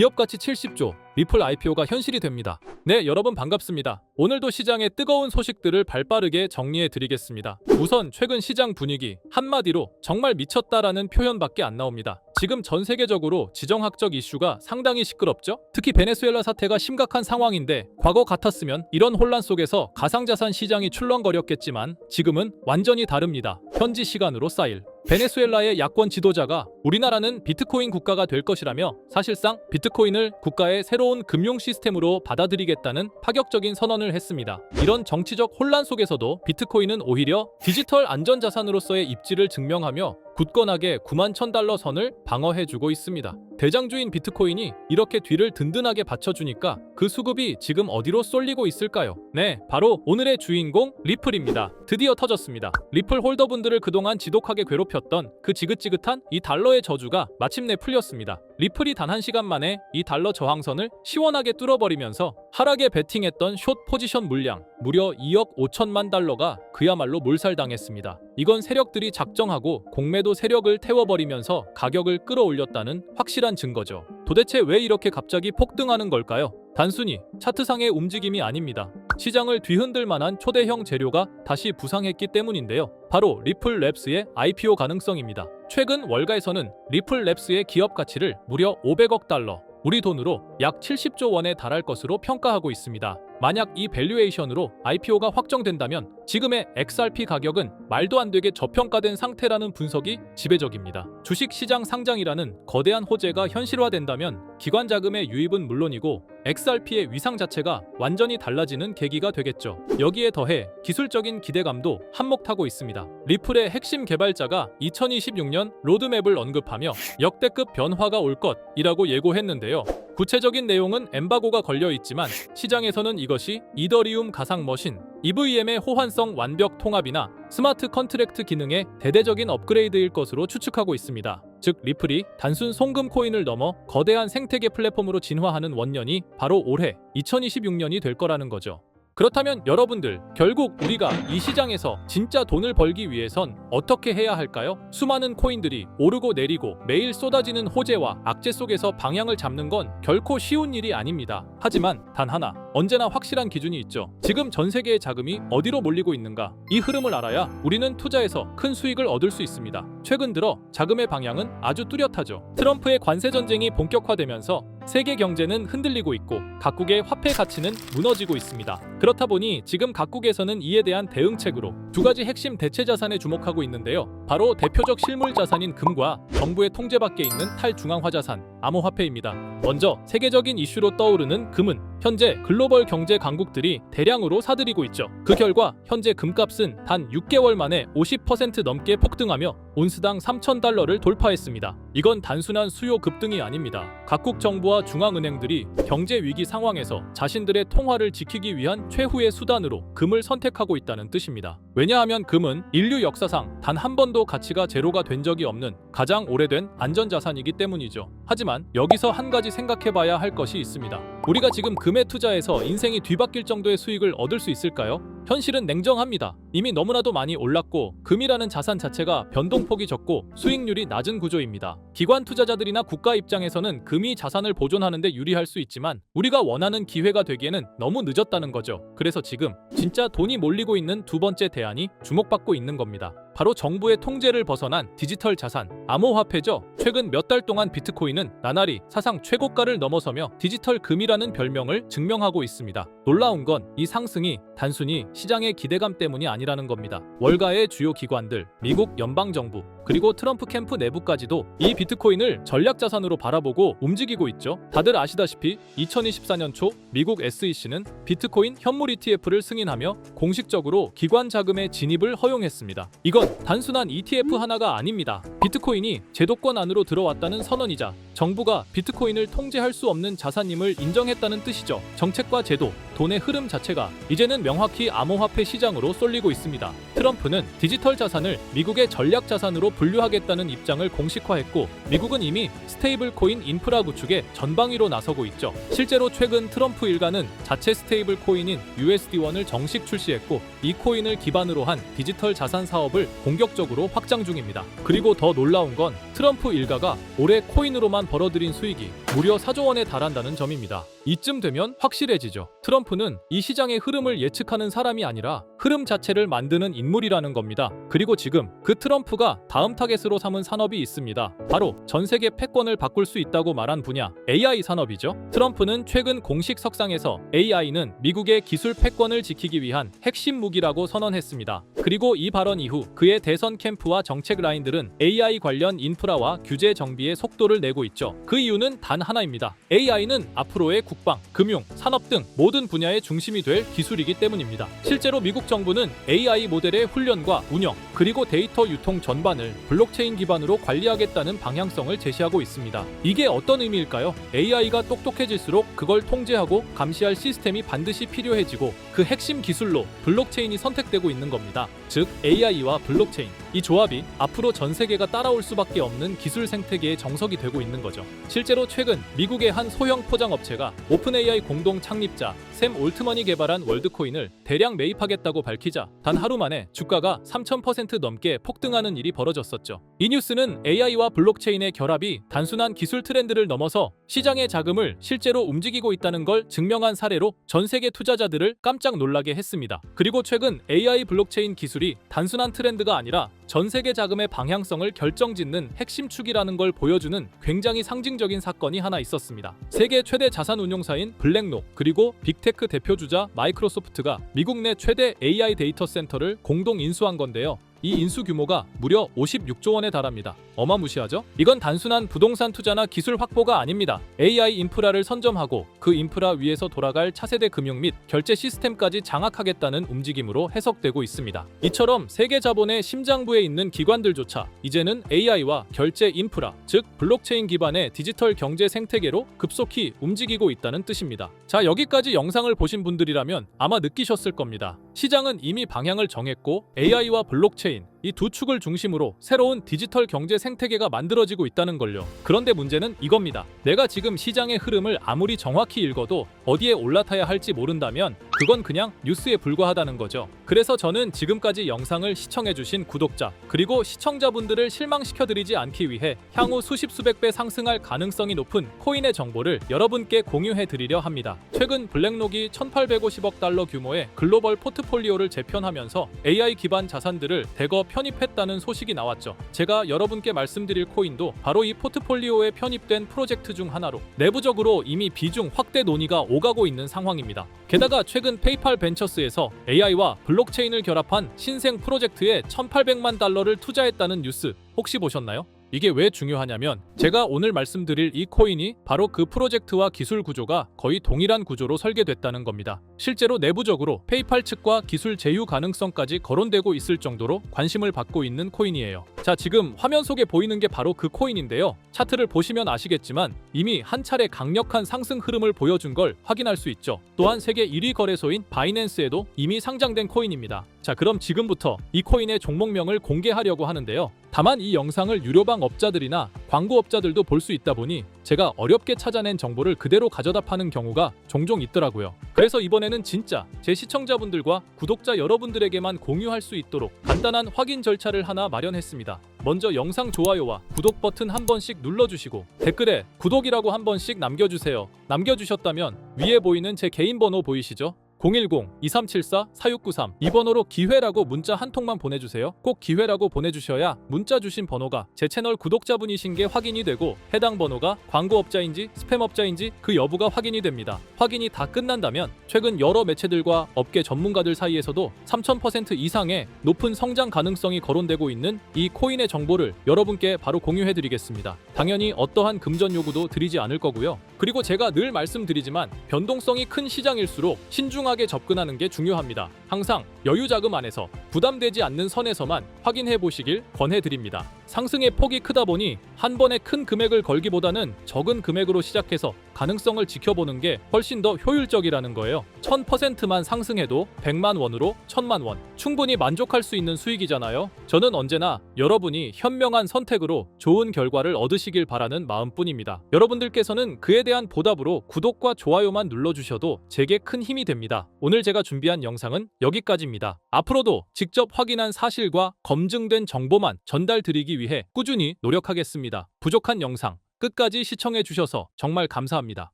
기업가치 70조, 리플 IPO가 현실이 됩니다. 네, 여러분 반갑습니다. 오늘도 시장의 뜨거운 소식들을 발빠르게 정리해 드리겠습니다. 우선 최근 시장 분위기, 한마디로 정말 미쳤다라는 표현밖에 안 나옵니다. 지금 전 세계적으로 지정학적 이슈가 상당히 시끄럽죠? 특히 베네수엘라 사태가 심각한 상황인데 과거 같았으면 이런 혼란 속에서 가상자산 시장이 출렁거렸겠지만 지금은 완전히 다릅니다. 현지 시간으로 4일 베네수엘라의 야권 지도자가 우리나라는 비트코인 국가가 될 것이라며 사실상 비트코인을 국가의 새로운 금융 시스템으로 받아들이겠다는 파격적인 선언을 했습니다. 이런 정치적 혼란 속에서도 비트코인은 오히려 디지털 안전자산으로서의 입지를 증명하며 굳건하게 91,000달러 선을 방어해주고 있습니다. 대장주인 비트코인이 이렇게 뒤를 든든하게 받쳐주니까 그 수급이 지금 어디로 쏠리고 있을까요? 네, 바로 오늘의 주인공 리플입니다. 드디어 터졌습니다. 리플 홀더분들을 그동안 지독하게 괴롭혔던 그 지긋지긋한 이 달러의 저주가 마침내 풀렸습니다. 리플이 단 1시간 만에 이 달러 저항선을 시원하게 뚫어버리면서 하락에 베팅했던 숏 포지션 물량 무려 2억 5천만 달러가 그야말로 몰살당했습니다. 이건 세력들이 작정하고 공매도 세력을 태워버리면서 가격을 끌어올렸다는 확실한 증거죠. 도대체 왜 이렇게 갑자기 폭등하는 걸까요? 단순히 차트상의 움직임이 아닙니다. 시장을 뒤흔들 만한 초대형 재료가 다시 부상했기 때문인데요. 바로 리플랩스의 IPO 가능성입니다. 최근 월가에서는 리플랩스의 기업 가치를 무려 500억 달러, 우리 돈으로 약 70조 원에 달할 것으로 평가하고 있습니다. 만약 이 밸류에이션으로 IPO가 확정된다면 지금의 XRP 가격은 말도 안 되게 저평가된 상태라는 분석이 지배적입니다. 주식시장 상장이라는 거대한 호재가 현실화된다면 기관 자금의 유입은 물론이고 XRP의 위상 자체가 완전히 달라지는 계기가 되겠죠. 여기에 더해 기술적인 기대감도 한몫하고 있습니다. 리플의 핵심 개발자가 2026년 로드맵을 언급하며 역대급 변화가 올 것이라고 예고했는데요. 구체적인 내용은 엠바고가 걸려 있지만 시장에서는 이것이 이더리움 가상 머신, EVM의 호환성 완벽 통합이나 스마트 컨트랙트 기능의 대대적인 업그레이드일 것으로 추측하고 있습니다. 즉 리플이 단순 송금 코인을 넘어 거대한 생태계 플랫폼으로 진화하는 원년이 바로 올해 2026년이 될 거라는 거죠. 그렇다면 여러분들, 결국 우리가 이 시장에서 진짜 돈을 벌기 위해선 어떻게 해야 할까요? 수많은 코인들이 오르고 내리고 매일 쏟아지는 호재와 악재 속에서 방향을 잡는 건 결코 쉬운 일이 아닙니다. 하지만 단 하나, 언제나 확실한 기준이 있죠. 지금 전 세계의 자금이 어디로 몰리고 있는가? 이 흐름을 알아야 우리는 투자에서 큰 수익을 얻을 수 있습니다. 최근 들어 자금의 방향은 아주 뚜렷하죠. 트럼프의 관세 전쟁이 본격화되면서 세계 경제는 흔들리고 있고 각국의 화폐 가치는 무너지고 있습니다. 그렇다 보니 지금 각국에서는 이에 대한 대응책으로 두 가지 핵심 대체 자산에 주목하고 있는데요. 바로 대표적 실물 자산인 금과 정부의 통제 밖에 있는 탈중앙화 자산, 암호화폐입니다. 먼저 세계적인 이슈로 떠오르는 금은 현재 글로벌 경제 강국들이 대량으로 사들이고 있죠. 그 결과 현재 금값은 단 6개월 만에 50% 넘게 폭등하며 온스당 3,000달러를 돌파했습니다. 이건 단순한 수요 급등이 아닙니다. 각국 정부와 중앙은행들이 경제 위기 상황에서 자신들의 통화를 지키기 위한 최후의 수단으로 금을 선택하고 있다는 뜻입니다. 왜냐하면 금은 인류 역사상 단 한 번도 가치가 제로가 된 적이 없는 가장 오래된 안전자산이기 때문이죠. 하지만 여기서 한 가지 생각해봐야 할 것이 있습니다. 우리가 지금 금에 투자해서 인생이 뒤바뀔 정도의 수익을 얻을 수 있을까요? 현실은 냉정합니다. 이미 너무나도 많이 올랐고 금이라는 자산 자체가 변동폭이 적고 수익률이 낮은 구조입니다. 기관 투자자들이나 국가 입장에서는 금이 자산을 보존하는 데 유리할 수 있지만 우리가 원하는 기회가 되기에는 너무 늦었다는 거죠. 그래서 지금 진짜 돈이 몰리고 있는 두 번째 대안이 주목받고 있는 겁니다. 바로 정부의 통제를 벗어난 디지털 자산, 암호화폐죠. 최근 몇 달 동안 비트코인은 나날이 사상 최고가를 넘어서며 디지털 금이라는 별명을 증명하고 있습니다. 놀라운 건 이 상승이 단순히 시장의 기대감 때문이 아니라는 겁니다. 월가의 주요 기관들, 미국 연방정부, 그리고 트럼프 캠프 내부까지도 이 비트코인을 전략자산으로 바라보고 움직이고 있죠. 다들 아시다시피 2024년 초 미국 SEC는 비트코인 현물 ETF를 승인하며 공식적으로 기관 자금의 진입을 허용했습니다. 이건 단순한 ETF 하나가 아닙니다. 비트코인이 제도권 안으로 들어왔다는 선언이자 정부가 비트코인을 통제할 수 없는 자산임을 인정했다는 뜻이죠. 정책과 제도, 돈의 흐름 자체가 이제는 명확히 암호화폐 시장으로 쏠리고 있습니다. 트럼프는 디지털 자산을 미국의 전략 자산으로 분류하겠다는 입장을 공식화했고, 미국은 이미 스테이블 코인 인프라 구축에 전방위로 나서고 있죠. 실제로 최근 트럼프 일가는 자체 스테이블 코인인 USD1을 정식 출시했고, 이 코인을 기반으로 한 디지털 자산 사업을 본격적으로 확장 중입니다. 그리고 더 놀라운 건 트럼프 일가가 올해 코인으로만 벌어들인 수익이 무려 4조 원에 달한다는 점입니다. 이쯤 되면 확실해지죠. 트럼프는 이 시장의 흐름을 예측하는 사람이 아니라 흐름 자체를 만드는 인물이라는 겁니다. 그리고 지금 그 트럼프가 다음 타겟으로 삼은 산업이 있습니다. 바로 전 세계 패권을 바꿀 수 있다고 말한 분야, AI 산업이죠. 트럼프는 최근 공식 석상에서 AI는 미국의 기술 패권을 지키기 위한 핵심 무기라고 선언했습니다. 그리고 이 발언 이후 그의 대선 캠프와 정책 라인들은 AI 관련 인프라와 규제 정비의 속도를 내고 있죠. 그 이유는 단 하나입니다. AI는 앞으로의 국방, 금융, 산업 등 모든 분야의 중심이 될 기술이기 때문입니다. 실제로 미국 정부는 AI 모델의 훈련과 운영, 그리고 데이터 유통 전반을 블록체인 기반으로 관리하겠다는 방향성을 제시하고 있습니다. 이게 어떤 의미일까요? AI가 똑똑해질수록 그걸 통제하고 감시할 시스템이 반드시 필요해지고, 그 핵심 기술로 블록체인이 선택되고 있는 겁니다. 즉 AI와 블록체인, 이 조합이 앞으로 전 세계가 따라올 수밖에 없는 기술 생태계의 정석이 되고 있는 거죠. 실제로 최근 미국의 한 소형 포장 업체가 오픈 AI 공동 창립자 샘 올트먼이 개발한 월드코인을 대량 매입하겠다고 밝히자 단 하루 만에 주가가 3000% 넘게 폭등하는 일이 벌어졌었죠. 이 뉴스는 AI와 블록체인의 결합이 단순한 기술 트렌드를 넘어서 시장의 자금을 실제로 움직이고 있다는 걸 증명한 사례로 전 세계 투자자들을 깜짝 놀라게 했습니다. 그리고 최근 AI 블록체인 기술이 단순한 트렌드가 아니라 전 세계 자금의 방향성을 결정짓는 핵심 축이라는 걸 보여주는 굉장히 상징적인 사건이 하나 있었습니다. 세계 최대 자산 운용사인 블랙록, 그리고 빅테크 대표주자 마이크로소프트가 미국 내 최대 AI 데이터 센터를 공동 인수한 건데요. 이 인수 규모가 무려 56조 원에 달합니다. 어마무시하죠? 이건 단순한 부동산 투자나 기술 확보가 아닙니다. AI 인프라를 선점하고 그 인프라 위에서 돌아갈 차세대 금융 및 결제 시스템까지 장악하겠다는 움직임으로 해석되고 있습니다. 이처럼 세계 자본의 심장부에 있는 기관들조차 이제는 AI와 결제 인프라, 즉 블록체인 기반의 디지털 경제 생태계로 급속히 움직이고 있다는 뜻입니다. 자, 여기까지 영상을 보신 분들이라면 아마 느끼셨을 겁니다. 시장은 이미 방향을 정했고 AI와 블록체인, 이 두 축을 중심으로 새로운 디지털 경제 생태계가 만들어지고 있다는 걸요. 그런데 문제는 이겁니다. 내가 지금 시장의 흐름을 아무리 정확히 읽어도 어디에 올라타야 할지 모른다면 그건 그냥 뉴스에 불과하다는 거죠. 그래서 저는 지금까지 영상을 시청해주신 구독자, 그리고 시청자분들을 실망시켜드리지 않기 위해 향후 수십 수백 배 상승할 가능성이 높은 코인의 정보를 여러분께 공유해드리려 합니다. 최근 블랙록이 1850억 달러 규모의 글로벌 포트폴리오를 재편하면서 AI 기반 자산들을 대거 편입했다는 소식이 나왔죠. 제가 여러분께 말씀드릴 코인도 바로 이 포트폴리오에 편입된 프로젝트 중 하나로 내부적으로 이미 비중 확대 논의가 오가고 있는 상황입니다. 게다가 최근 페이팔 벤처스에서 AI와 블록체인을 결합한 신생 프로젝트에 1800만 달러를 투자했다는 뉴스 혹시 보셨나요? 이게 왜 중요하냐면 제가 오늘 말씀드릴 이 코인이 바로 그 프로젝트와 기술 구조가 거의 동일한 구조로 설계됐다는 겁니다. 실제로 내부적으로 페이팔 측과 기술 제휴 가능성까지 거론되고 있을 정도로 관심을 받고 있는 코인이에요. 자, 지금 화면 속에 보이는 게 바로 그 코인인데요. 차트를 보시면 아시겠지만 이미 한 차례 강력한 상승 흐름을 보여준 걸 확인할 수 있죠. 또한 세계 1위 거래소인 바이낸스에도 이미 상장된 코인입니다. 자, 그럼 지금부터 이 코인의 종목명을 공개하려고 하는데요. 다만 이 영상을 유료방 업자들이나 광고업자들도 볼 수 있다 보니 제가 어렵게 찾아낸 정보를 그대로 가져다 파는 경우가 종종 있더라고요. 그래서 이번에는 진짜 제 시청자분들과 구독자 여러분들에게만 공유할 수 있도록 간단한 확인 절차를 하나 마련했습니다. 먼저 영상 좋아요와 구독 버튼 한 번씩 눌러주시고 댓글에 구독이라고 한 번씩 남겨주세요. 남겨주셨다면 위에 보이는 제 개인 번호 보이시죠? 010-2374-4693 이 번호로 기회라고 문자 한 통만 보내주세요. 꼭 기회라고 보내주셔야 문자 주신 번호가 제 채널 구독자분이신 게 확인이 되고 해당 번호가 광고업자인지 스팸업자인지 그 여부가 확인이 됩니다. 확인이 다 끝난다면 최근 여러 매체들과 업계 전문가들 사이에서도 3000% 이상의 높은 성장 가능성이 거론되고 있는 이 코인의 정보를 여러분께 바로 공유해드리겠습니다. 당연히 어떠한 금전 요구도 드리지 않을 거고요. 그리고 제가 늘 말씀드리지만 변동성이 큰 시장일수록 신중하게 접근하는 게 중요합니다. 항상 여유 자금 안에서 부담되지 않는 선에서만 확인해 보시길 권해드립니다. 상승의 폭이 크다 보니 한 번에 큰 금액을 걸기보다는 적은 금액으로 시작해서 가능성을 지켜보는 게 훨씬 더 효율적이라는 거예요. 1000%만 상승해도 100만 원으로 1000만 원. 충분히 만족할 수 있는 수익이잖아요. 저는 언제나 여러분이 현명한 선택으로 좋은 결과를 얻으시길 바라는 마음뿐입니다. 여러분들께서는 그에 대한 보답으로 구독과 좋아요만 눌러주셔도 제게 큰 힘이 됩니다. 오늘 제가 준비한 영상은 여기까지입니다. 앞으로도 직접 확인한 사실과 검증된 정보만 전달드리기 위해 꾸준히 노력하겠습니다. 부족한 영상 끝까지 시청해 주셔서 정말 감사합니다.